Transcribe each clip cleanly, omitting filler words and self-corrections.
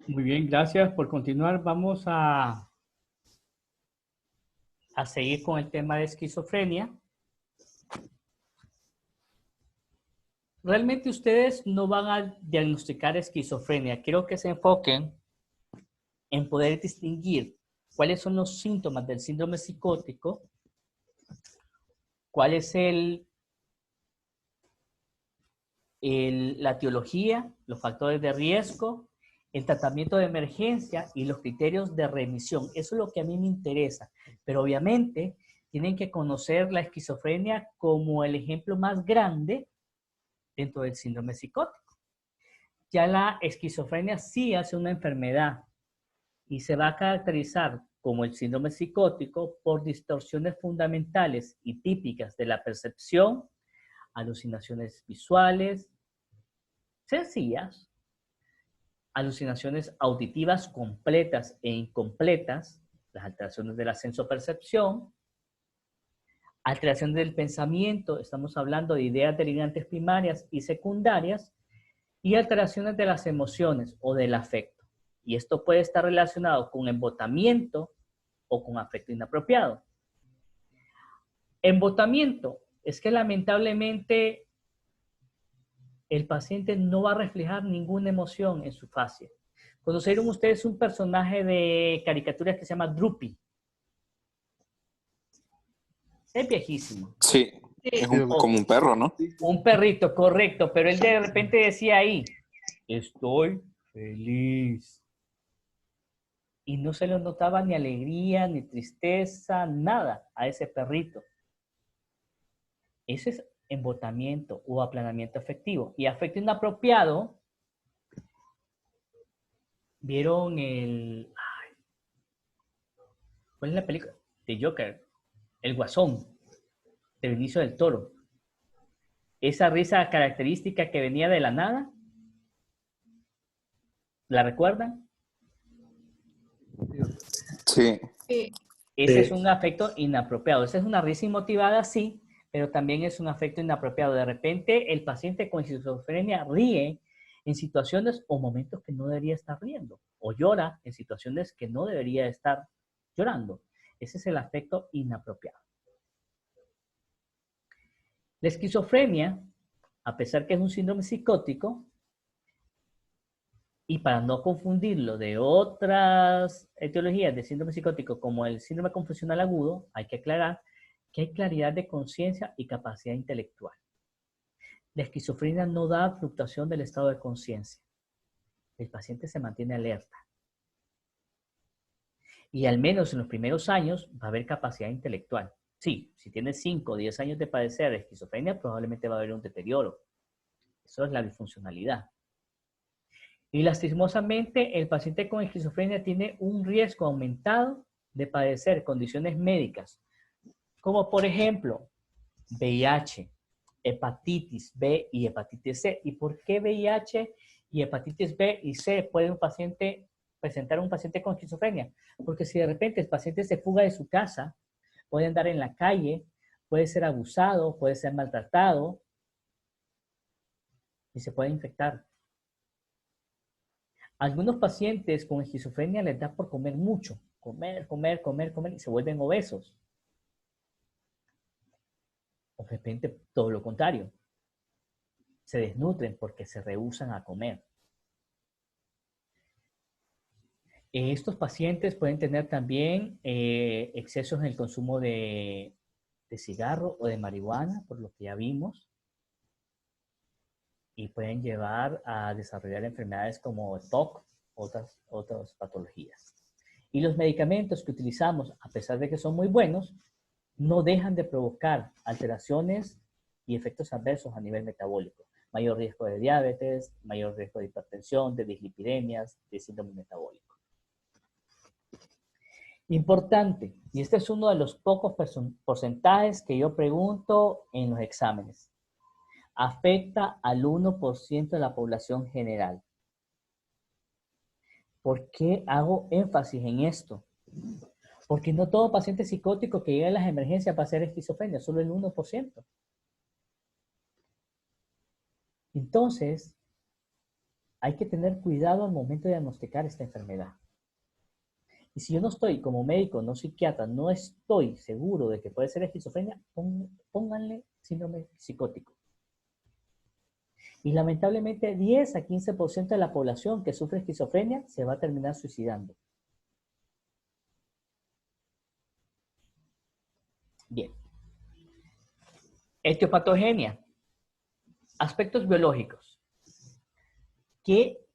Muy bien, gracias por continuar. Vamos a seguir con el tema de esquizofrenia. Realmente ustedes no van a diagnosticar esquizofrenia. Quiero que se enfoquen en poder distinguir cuáles son los síntomas del síndrome psicótico, cuál es la etiología, los factores de riesgo, el tratamiento de emergencia y los criterios de remisión. Eso es lo que a mí me interesa. Pero obviamente tienen que conocer la esquizofrenia como el ejemplo más grande dentro del síndrome psicótico. Ya la esquizofrenia sí hace una enfermedad y se va a caracterizar como el síndrome psicótico por distorsiones fundamentales y típicas de la percepción, alucinaciones visuales sencillas, alucinaciones auditivas completas e incompletas, las alteraciones de la sensopercepción, alteraciones del pensamiento, estamos hablando de ideas delirantes primarias y secundarias, y alteraciones de las emociones o del afecto. Y esto puede estar relacionado con embotamiento o con afecto inapropiado. Embotamiento es que lamentablemente el paciente no va a reflejar ninguna emoción en su fascia. ¿Conocieron ustedes un personaje de caricaturas que se llama Droopy? Es viejísimo. Sí, es Sí, como un perro, ¿no? Un perrito, correcto, pero él de repente decía ahí, estoy feliz. Y no se le notaba ni alegría, ni tristeza, nada a ese perrito. Ese es embotamiento o aplanamiento afectivo. Y afecto inapropiado, ¿vieron ¿cuál es la película? De Joker, el Guasón, de Benicio del Toro. Esa risa característica que venía de la nada, ¿la recuerdan? Sí, Ese es un afecto inapropiado. Esa es una risa inmotivada, sí, pero también es un afecto inapropiado. De repente, el paciente con esquizofrenia ríe en situaciones o momentos que no debería estar riendo, o llora en situaciones que no debería estar llorando. Ese es el afecto inapropiado. La esquizofrenia, a pesar que es un síndrome psicótico, y para no confundirlo de otras etiologías de síndrome psicótico como el síndrome confusional agudo, hay que aclarar que hay claridad de conciencia y capacidad intelectual. La esquizofrenia no da fluctuación del estado de conciencia. El paciente se mantiene alerta. Y al menos en los primeros años va a haber capacidad intelectual. Sí, si tiene 5 o 10 años de padecer esquizofrenia, probablemente va a haber un deterioro. Eso es la disfuncionalidad. Y lastimosamente, el paciente con esquizofrenia tiene un riesgo aumentado de padecer condiciones médicas, como por ejemplo VIH, hepatitis B y hepatitis C. ¿Y por qué VIH y hepatitis B y C puede un paciente presentar un paciente con esquizofrenia? Porque si de repente el paciente se fuga de su casa, puede andar en la calle, puede ser abusado, puede ser maltratado y se puede infectar. Algunos pacientes con esquizofrenia les da por comer mucho, comer y se vuelven obesos. O de repente todo lo contrario, se desnutren porque se rehúsan a comer. Estos pacientes pueden tener también excesos en el consumo de cigarro o de marihuana, por lo que ya vimos, y pueden llevar a desarrollar enfermedades como TOC, otras patologías. Y los medicamentos que utilizamos, a pesar de que son muy buenos, no dejan de provocar alteraciones y efectos adversos a nivel metabólico. Mayor riesgo de diabetes, mayor riesgo de hipertensión, de dislipidemias, de síndrome metabólico. Importante, y este es uno de los pocos porcentajes que yo pregunto en los exámenes. Afecta al 1% de la población general. ¿Por qué hago énfasis en esto? Porque no todo paciente psicótico que llega a las emergencias va a ser esquizofrenia, solo el 1%. Entonces, hay que tener cuidado al momento de diagnosticar esta enfermedad. Y si yo no estoy, como médico, no psiquiatra, no estoy seguro de que puede ser esquizofrenia, pónganle síndrome psicótico. Y lamentablemente 10 a 15% de la población que sufre esquizofrenia se va a terminar suicidando. Bien. Etiopatogenia. Aspectos biológicos. ¿Qué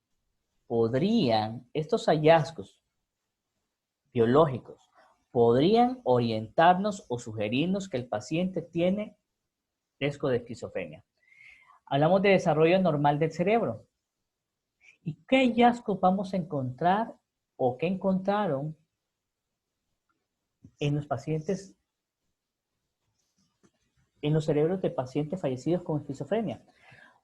podrían, estos hallazgos biológicos, podrían orientarnos o sugerirnos que el paciente tiene riesgo de esquizofrenia? Hablamos de desarrollo normal del cerebro. ¿Y qué hallazgos vamos a encontrar o qué encontraron en los pacientes, en los cerebros de pacientes fallecidos con esquizofrenia?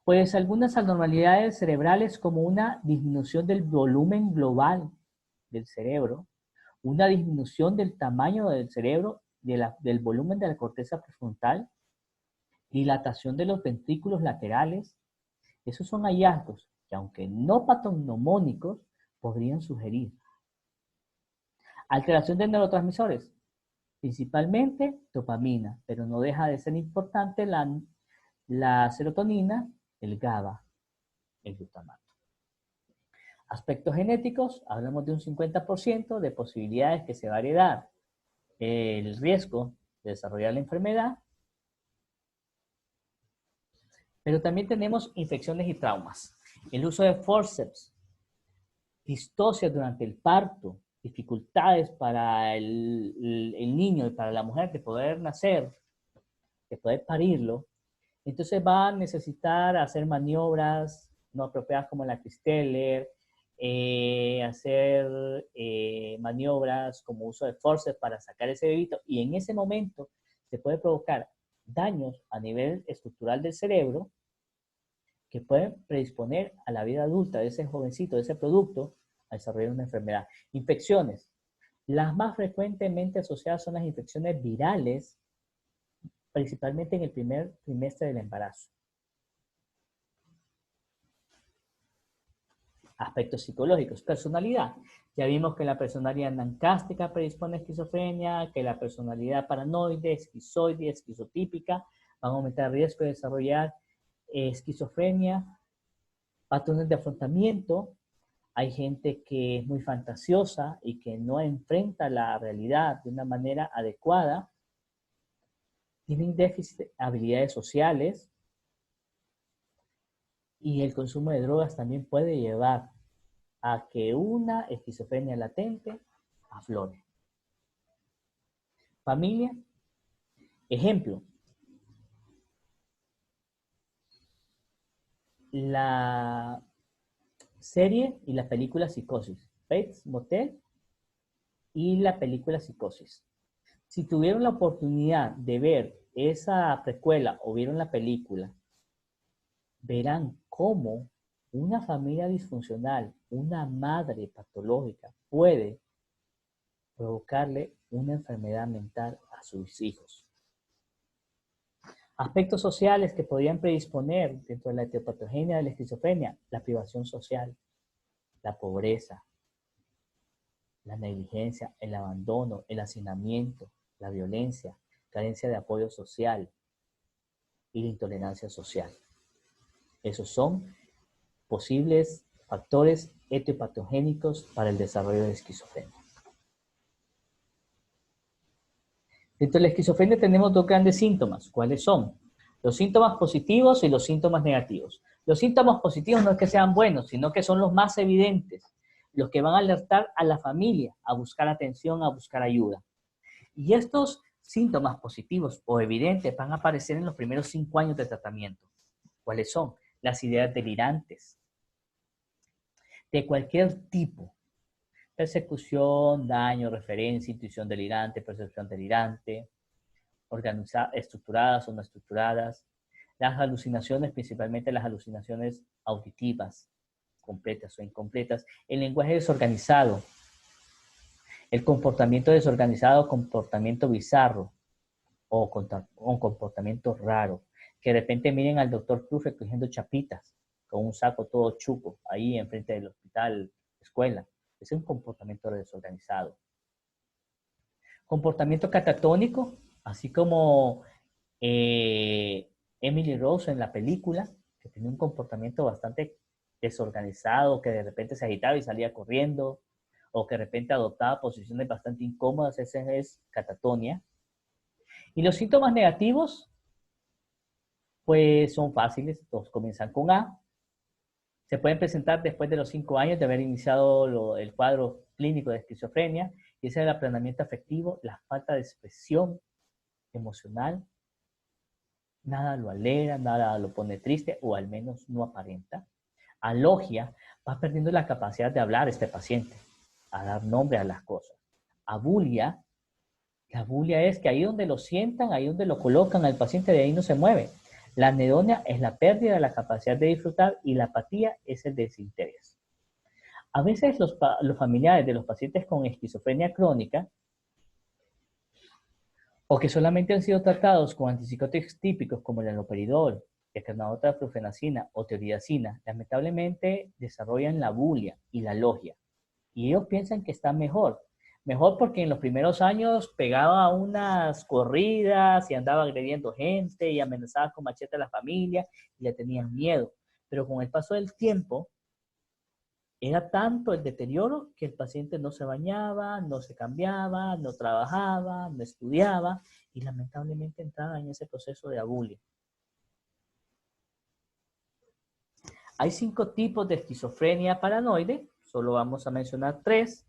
Pues algunas anormalidades cerebrales como una disminución del volumen global del cerebro, una disminución del tamaño del cerebro, del volumen de la corteza prefrontal, dilatación de los ventrículos laterales. Esos son hallazgos que, aunque no patognomónicos, podrían sugerir. Alteración de neurotransmisores, principalmente dopamina, pero no deja de ser importante la serotonina, el GABA, el glutamato. Aspectos genéticos, hablamos de un 50% de posibilidades que se va a heredar el riesgo de desarrollar la enfermedad, pero también tenemos infecciones y traumas. El uso de forceps, distosia durante el parto, dificultades para el niño y para la mujer de poder nacer, de poder parirlo, entonces va a necesitar hacer maniobras no apropiadas como la Christeller, hacer maniobras como uso de forceps para sacar ese bebito, y en ese momento se puede provocar daños a nivel estructural del cerebro que pueden predisponer a la vida adulta de ese jovencito, de ese producto, a desarrollar una enfermedad. Infecciones. Las más frecuentemente asociadas son las infecciones virales, principalmente en el primer trimestre del embarazo. Aspectos psicológicos. Personalidad. Ya vimos que la personalidad nancástica predispone a esquizofrenia, que la personalidad paranoide, esquizoide, esquizotípica van a aumentar el riesgo de desarrollar esquizofrenia. Patrones de afrontamiento. Hay gente que es muy fantasiosa y que no enfrenta la realidad de una manera adecuada. Tienen déficit de habilidades sociales. Y el consumo de drogas también puede llevar a que una esquizofrenia latente aflore. Familia. Ejemplo. La serie y la película Psicosis. Bates Motel y la película Psicosis. Si tuvieron la oportunidad de ver esa precuela o vieron la película, verán cómo una familia disfuncional, una madre patológica, puede provocarle una enfermedad mental a sus hijos. Aspectos sociales que podrían predisponer dentro de la etiopatogenia de la esquizofrenia: la privación social, la pobreza, la negligencia, el abandono, el hacinamiento, la violencia, carencia de apoyo social y la intolerancia social. Esos son posibles factores etiopatogénicos para el desarrollo de esquizofrenia. Dentro de la esquizofrenia tenemos dos grandes síntomas. ¿Cuáles son? Los síntomas positivos y los síntomas negativos. Los síntomas positivos no es que sean buenos, sino que son los más evidentes, los que van a alertar a la familia a buscar atención, a buscar ayuda. Y estos síntomas positivos o evidentes van a aparecer en los primeros 5 años de tratamiento. ¿Cuáles son? Las ideas delirantes, de cualquier tipo: persecución, daño, referencia, intuición delirante, percepción delirante, estructuradas o no estructuradas, las alucinaciones, principalmente las alucinaciones auditivas, completas o incompletas, el lenguaje desorganizado, el comportamiento desorganizado, comportamiento bizarro o comportamiento raro, que de repente miren al doctor Cruz recogiendo chapitas con un saco todo chuco ahí enfrente del hospital, escuela. Ese es un comportamiento desorganizado. Comportamiento catatónico, así como Emily Rose en la película, que tenía un comportamiento bastante desorganizado, que de repente se agitaba y salía corriendo, o que de repente adoptaba posiciones bastante incómodas, esa es catatonia. Y los síntomas negativos, pues son fáciles, todos comienzan con A. Se pueden presentar después de los 5 años de haber iniciado el cuadro clínico de esquizofrenia, y ese es el aplanamiento afectivo, la falta de expresión emocional, nada lo alegra, nada lo pone triste, o al menos no aparenta. Alogia, va perdiendo la capacidad de hablar este paciente, a dar nombre a las cosas. Abulia, la bulia es que ahí donde lo sientan, ahí donde lo colocan al paciente, de ahí no se mueve. La anedonia es la pérdida de la capacidad de disfrutar y la apatía es el desinterés. A veces los familiares de los pacientes con esquizofrenia crónica o que solamente han sido tratados con antipsicóticos típicos como el haloperidol, ecranadota, flufenacina o teoridacina, lamentablemente desarrollan la bulia y la logia. Y ellos piensan que está mejor. Mejor porque en los primeros años pegaba unas corridas y andaba agrediendo gente y amenazaba con machete a la familia y le tenían miedo. Pero con el paso del tiempo, era tanto el deterioro que el paciente no se bañaba, no se cambiaba, no trabajaba, no estudiaba y lamentablemente entraba en ese proceso de abulia. Hay 5 tipos de esquizofrenia paranoide, solo vamos a mencionar 3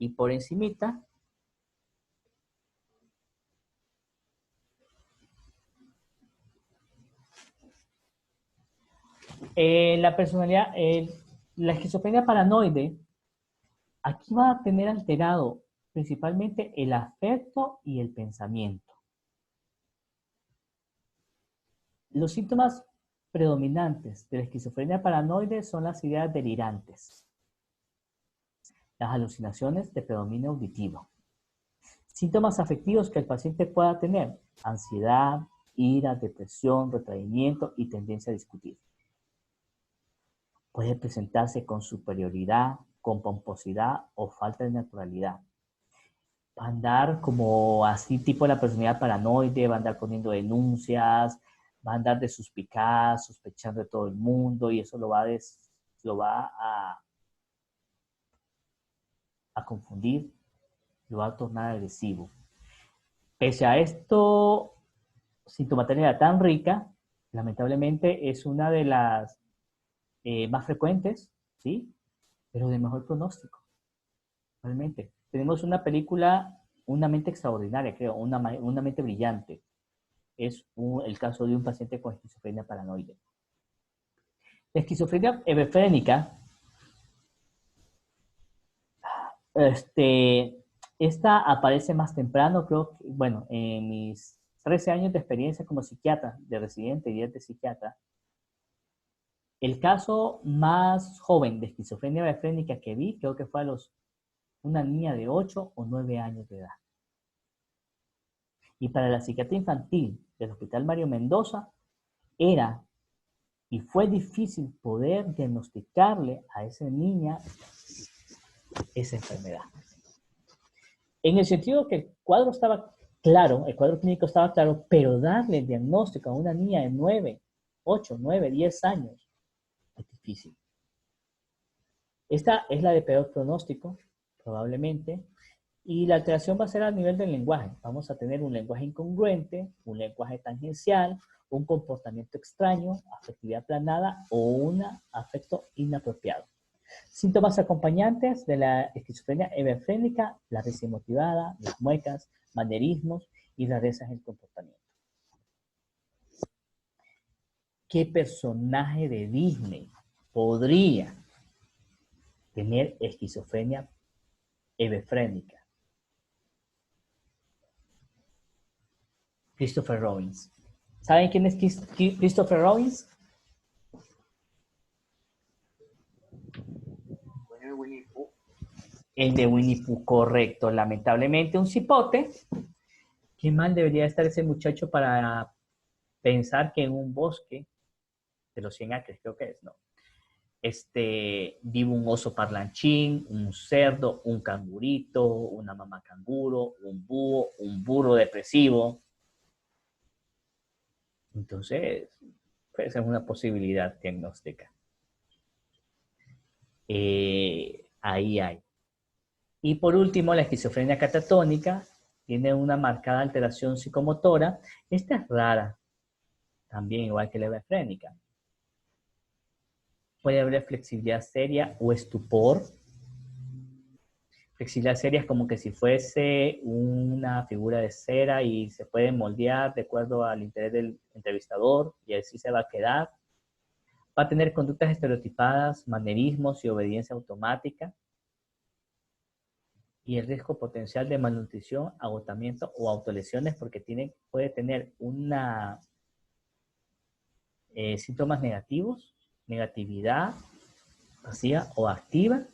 y por encimita. La personalidad, la esquizofrenia paranoide, aquí va a tener alterado principalmente el afecto y el pensamiento. Los síntomas predominantes de la esquizofrenia paranoide son las ideas delirantes, las alucinaciones de predominio auditivo. Síntomas afectivos que el paciente pueda tener: ansiedad, ira, depresión, retraimiento y tendencia a discutir. Puede presentarse con superioridad, con pomposidad o falta de naturalidad. Va a andar como así tipo la personalidad paranoide, va a andar poniendo denuncias, va a andar de suspicaz, sospechando de todo el mundo, y eso lo va a confundir, lo va a tornar agresivo. Pese a esto, sintomatología tan rica, lamentablemente es una de las más frecuentes, ¿sí? Pero de mejor pronóstico, realmente. Tenemos una película, Una mente extraordinaria, creo, una mente brillante. Es el caso de un paciente con esquizofrenia paranoide. La esquizofrenia hebefrénica, esta aparece más temprano, creo que, bueno, en mis 13 años de experiencia como psiquiatra, de residente y de psiquiatra. El caso más joven de esquizofrenia hebefrénica que vi, creo que fue una niña de 8 o 9 años de edad. Y para la psiquiatría infantil del Hospital Mario Mendoza, era y fue difícil poder diagnosticarle a esa niña esa enfermedad. En el sentido que el cuadro estaba claro, el cuadro clínico estaba claro, pero darle el diagnóstico a una niña de 9, 8, 9, 10 años es difícil. Esta es la de peor pronóstico, probablemente, y la alteración va a ser a nivel del lenguaje. Vamos a tener un lenguaje incongruente, un lenguaje tangencial, un comportamiento extraño, afectividad aplanada o un afecto inapropiado. Síntomas acompañantes de la esquizofrenia hebefrénica: la risa motivada, las muecas, manierismos y rarezas en el comportamiento. ¿Qué personaje de Disney podría tener esquizofrenia hebefrénica? Christopher Robin. ¿Saben quién es Christopher Robin? El de Winnie Pooh, correcto. Lamentablemente un cipote. ¿Qué mal debería estar ese muchacho para pensar que en un bosque de los 100 acres, creo que es, no? vive un oso parlanchín, un cerdo, un cangurito, una mamá canguro, un búho, un burro depresivo. Entonces, pues es una posibilidad diagnóstica. Ahí hay. Y por último, la esquizofrenia catatónica tiene una marcada alteración psicomotora. Esta es rara, también igual que la hebefrénica. Puede haber flexibilidad seria o estupor. Flexibilidad seria es como que si fuese una figura de cera y se puede moldear de acuerdo al interés del entrevistador y así se va a quedar. Va a tener conductas estereotipadas, manerismos y obediencia automática. Y el riesgo potencial de malnutrición, agotamiento o autolesiones porque puede tener síntomas negativos, negatividad pasiva o activa.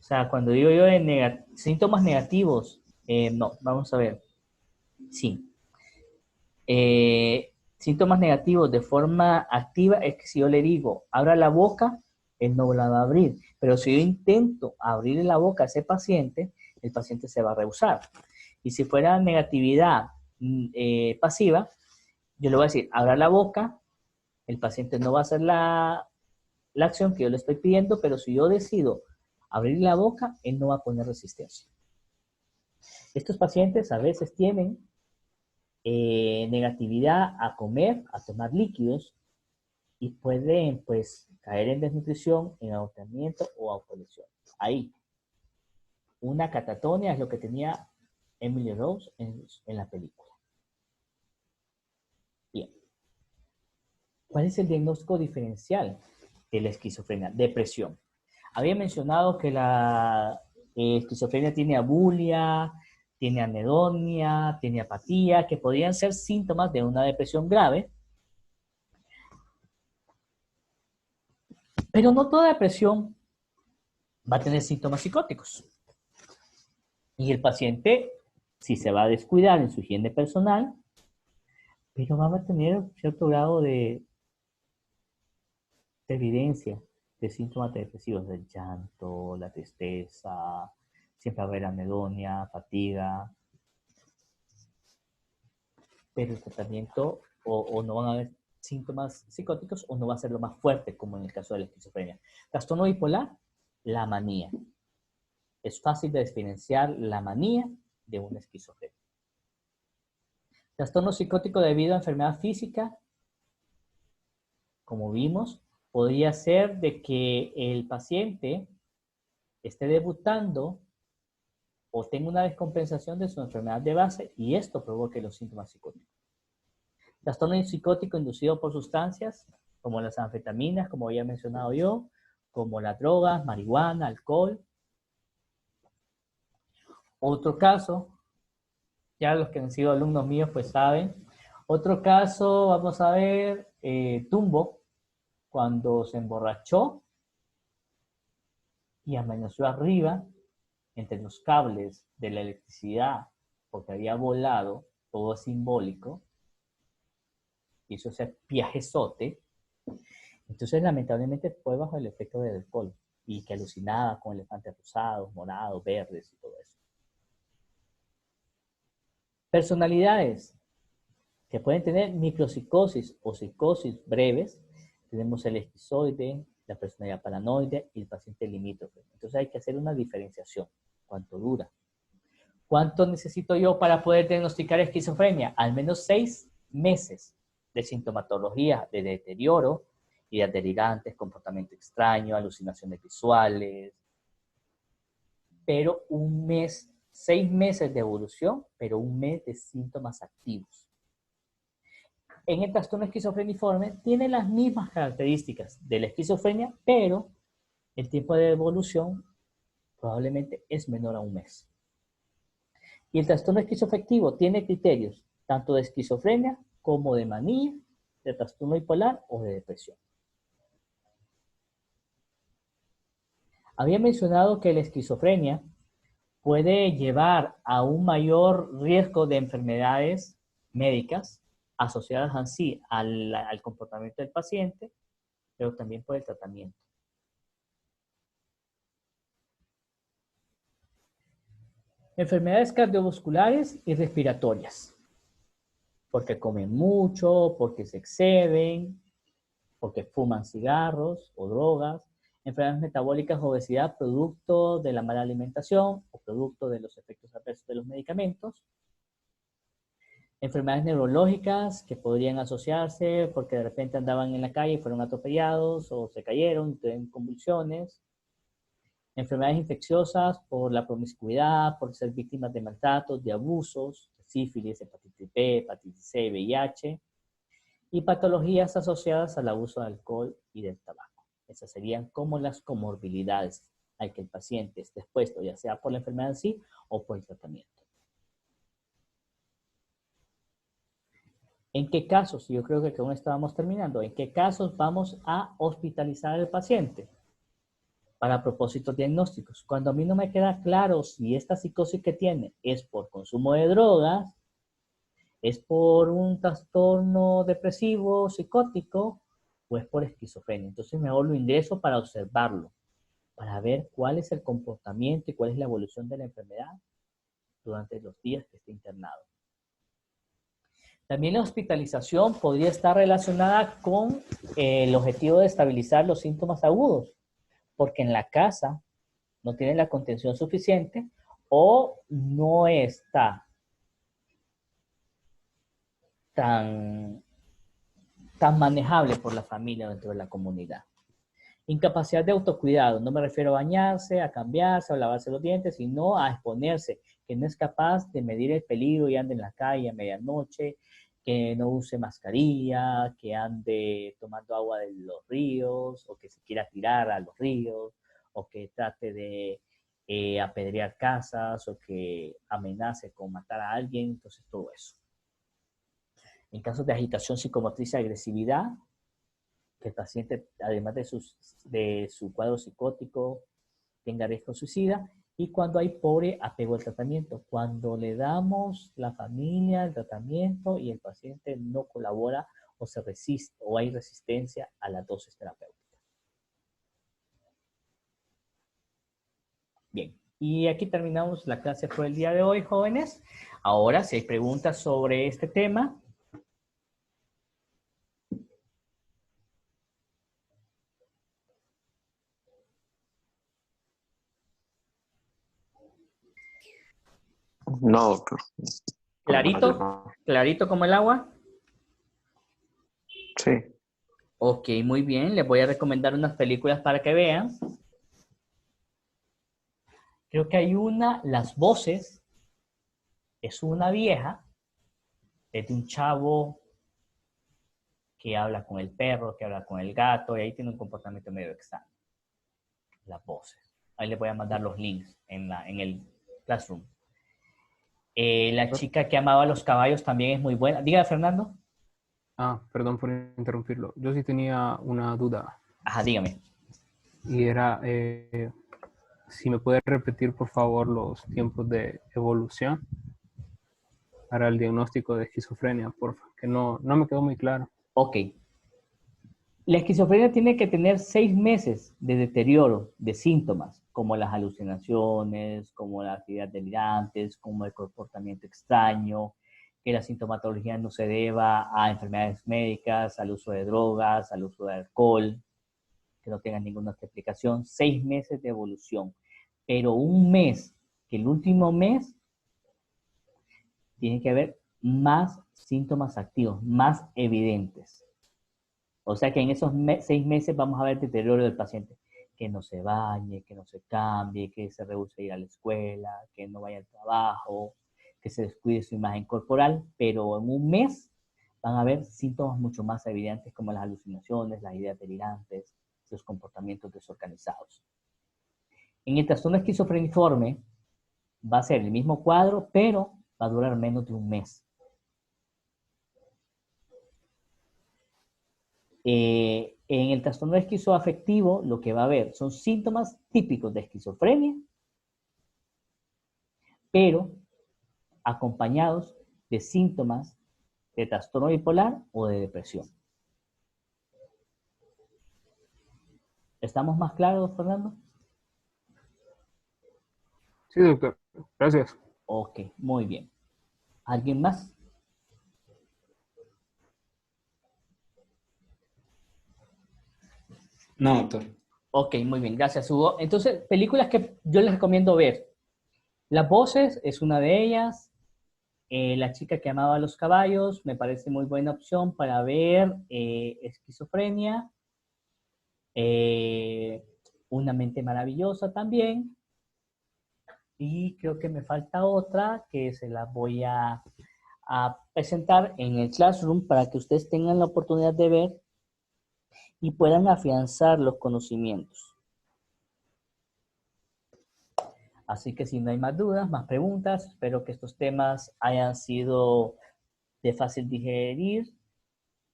O sea, cuando digo yo de síntomas negativos, no, vamos a ver. Sí. Síntomas negativos de forma activa es que si yo le digo, abra la boca, él no la va a abrir. Pero si yo intento abrir la boca a ese paciente, el paciente se va a rehusar. Y si fuera negatividad pasiva, yo le voy a decir, abra la boca, el paciente no va a hacer la acción que yo le estoy pidiendo, pero si yo decido abrir la boca, él no va a poner resistencia. Estos pacientes a veces tienen negatividad a comer, a tomar líquidos, y pueden pues caer en desnutrición, en agotamiento o autolesión. Ahí, una catatonia es lo que tenía Emily Rose en la película. Bien. ¿Cuál es el diagnóstico diferencial de la esquizofrenia? Depresión. Había mencionado que la esquizofrenia tiene abulia, tiene anedonia, tiene apatía, que podrían ser síntomas de una depresión grave. Pero no toda depresión va a tener síntomas psicóticos. Y el paciente, si se va a descuidar en su higiene personal, pero va a tener cierto grado de evidencia de síntomas depresivos, del llanto, la tristeza, siempre va a haber anedonia, fatiga, pero el tratamiento o no van a haber síntomas psicóticos o no va a ser lo más fuerte como en el caso de la esquizofrenia. Trastorno bipolar, la manía. Es fácil de diferenciar la manía de una esquizofrenia. Trastorno psicótico debido a enfermedad física, como vimos, podría ser de que el paciente esté debutando o tenga una descompensación de su enfermedad de base y esto provoque los síntomas psicóticos. Trastorno psicótico inducido por sustancias como las anfetaminas, como había mencionado yo, como las drogas, marihuana, alcohol. Otro caso, ya los que han sido alumnos míos pues saben. Otro caso, vamos a ver, Tumbo, cuando se emborrachó y amaneció arriba, entre los cables de la electricidad, porque había volado, todo simbólico, hizo ese viajezote. Entonces, lamentablemente, fue bajo el efecto del alcohol y que alucinaba con elefantes rosados, morados, verdes y todo eso. Personalidades que pueden tener micropsicosis o psicosis breves. Tenemos el esquizoide, la personalidad paranoide y el paciente limítrofe. Entonces hay que hacer una diferenciación. ¿Cuánto dura? ¿Cuánto necesito yo para poder diagnosticar esquizofrenia? Al menos 6 meses de sintomatología de deterioro, ideas delirantes, comportamiento extraño, alucinaciones visuales, pero 1 mes, 6 meses de evolución, pero 1 mes de síntomas activos. En el trastorno esquizofreniforme tiene las mismas características de la esquizofrenia, pero el tiempo de evolución probablemente es menor a 1 mes. Y el trastorno esquizoafectivo tiene criterios tanto de esquizofrenia como de manía, de trastorno bipolar o de depresión. Había mencionado que la esquizofrenia puede llevar a un mayor riesgo de enfermedades médicas asociadas así al comportamiento del paciente, pero también por el tratamiento. Enfermedades cardiovasculares y respiratorias, porque comen mucho, porque se exceden, porque fuman cigarros o drogas. Enfermedades metabólicas, obesidad, producto de la mala alimentación o producto de los efectos adversos de los medicamentos. Enfermedades neurológicas que podrían asociarse porque de repente andaban en la calle y fueron atropellados o se cayeron, tienen convulsiones. Enfermedades infecciosas por la promiscuidad, por ser víctimas de maltratos, de abusos, sífilis, hepatitis B, hepatitis C, VIH. Y patologías asociadas al abuso de alcohol y del tabaco. Esas serían como las comorbilidades al que el paciente esté expuesto, ya sea por la enfermedad en sí o por el tratamiento. ¿En qué casos? Yo creo que aún estábamos terminando. ¿En qué casos vamos a hospitalizar al paciente? Para propósitos diagnósticos. Cuando a mí no me queda claro si esta psicosis que tiene es por consumo de drogas, es por un trastorno depresivo, psicótico, o es por esquizofrenia. Entonces mejor lo ingreso para observarlo, para ver cuál es el comportamiento y cuál es la evolución de la enfermedad durante los días que esté internado. También la hospitalización podría estar relacionada con el objetivo de estabilizar los síntomas agudos, porque en la casa no tienen la contención suficiente o no está tan, tan manejable por la familia dentro de la comunidad. Incapacidad de autocuidado, no me refiero a bañarse, a cambiarse, a lavarse los dientes, sino a exponerse, que no es capaz de medir el peligro y ande en la calle a medianoche, que no use mascarilla, que ande tomando agua de los ríos, o que se quiera tirar a los ríos, o que trate de apedrear casas, o que amenace con matar a alguien, entonces todo eso. En casos de agitación psicomotriz y agresividad, que el paciente, además de su cuadro psicótico, tenga riesgo suicida, y cuando hay pobre apego al tratamiento, cuando le damos la familia el tratamiento y el paciente no colabora o se resiste o hay resistencia a las dosis terapéuticas. Bien, y aquí terminamos la clase por el día de hoy, jóvenes. Ahora, si hay preguntas sobre este tema, No, doctor. clarito, clarito como el agua. Sí. Ok, muy bien. Les voy a recomendar unas películas para que vean. Creo que hay una, Las Voces, es una vieja, es de un chavo que habla con el perro, que habla con el gato, y ahí tiene un comportamiento medio extraño. Las Voces. Ahí les voy a mandar los links en el Classroom. La chica que amaba los caballos también es muy buena. Diga, Fernando. Perdón por interrumpirlo. Yo sí tenía una duda Ajá, dígame. y era si me puede repetir por favor los tiempos de evolución para el diagnóstico de esquizofrenia, porfa, que no me quedó muy claro. Ok. La esquizofrenia tiene que tener 6 meses de deterioro de síntomas, como las alucinaciones, como las actividades delirantes, como el comportamiento extraño, que la sintomatología no se deba a enfermedades médicas, al uso de drogas, al uso de alcohol, que no tengan ninguna otra explicación. 6 meses de evolución. Pero un mes, que el último mes, tiene que haber más síntomas activos, más evidentes. O sea que en esos 6 meses vamos a ver deterioro del paciente. Que no se bañe, que no se cambie, que se rehúse a ir a la escuela, que no vaya al trabajo, que se descuide su imagen corporal, pero en un mes van a haber síntomas mucho más evidentes como las alucinaciones, las ideas delirantes, los comportamientos desorganizados. En el trastorno esquizofreniforme va a ser el mismo cuadro, pero va a durar menos de un mes. En el trastorno esquizoafectivo lo que va a haber son síntomas típicos de esquizofrenia, pero acompañados de síntomas de trastorno bipolar o de depresión. ¿Estamos más claros, Fernando? Sí, doctor. Gracias. Ok, muy bien. ¿Alguien más? No, doctor. Ok, muy bien, gracias, Hugo. Entonces, películas que yo les recomiendo ver. Las voces es una de ellas. La chica que amaba a los caballos me parece muy buena opción para ver esquizofrenia. Eh, Una mente maravillosa también. Y creo que me falta otra que se la voy a presentar en el Classroom para que ustedes tengan la oportunidad de ver y puedan afianzar los conocimientos. Así que si no hay más dudas, más preguntas, espero que estos temas hayan sido de fácil digerir,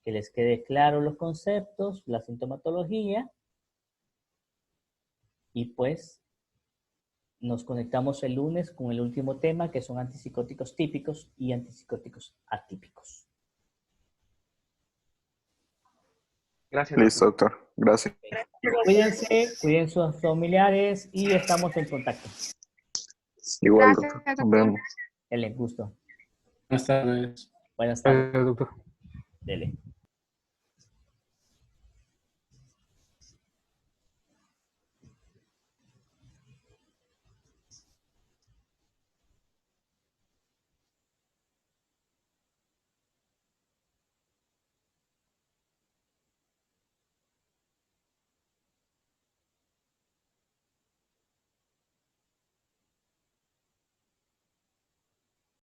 que les quede claro los conceptos, la sintomatología y pues nos conectamos el lunes con el último tema que son antipsicóticos típicos y antipsicóticos atípicos. Gracias, Listo, doctor. doctor. Gracias. Cuídense, cuiden sus familiares y estamos en contacto. Igual, Gracias, doctor. Nos doctor. vemos. Dele, gusto. Buenas tardes. Buenas tardes. Doctor. Dele.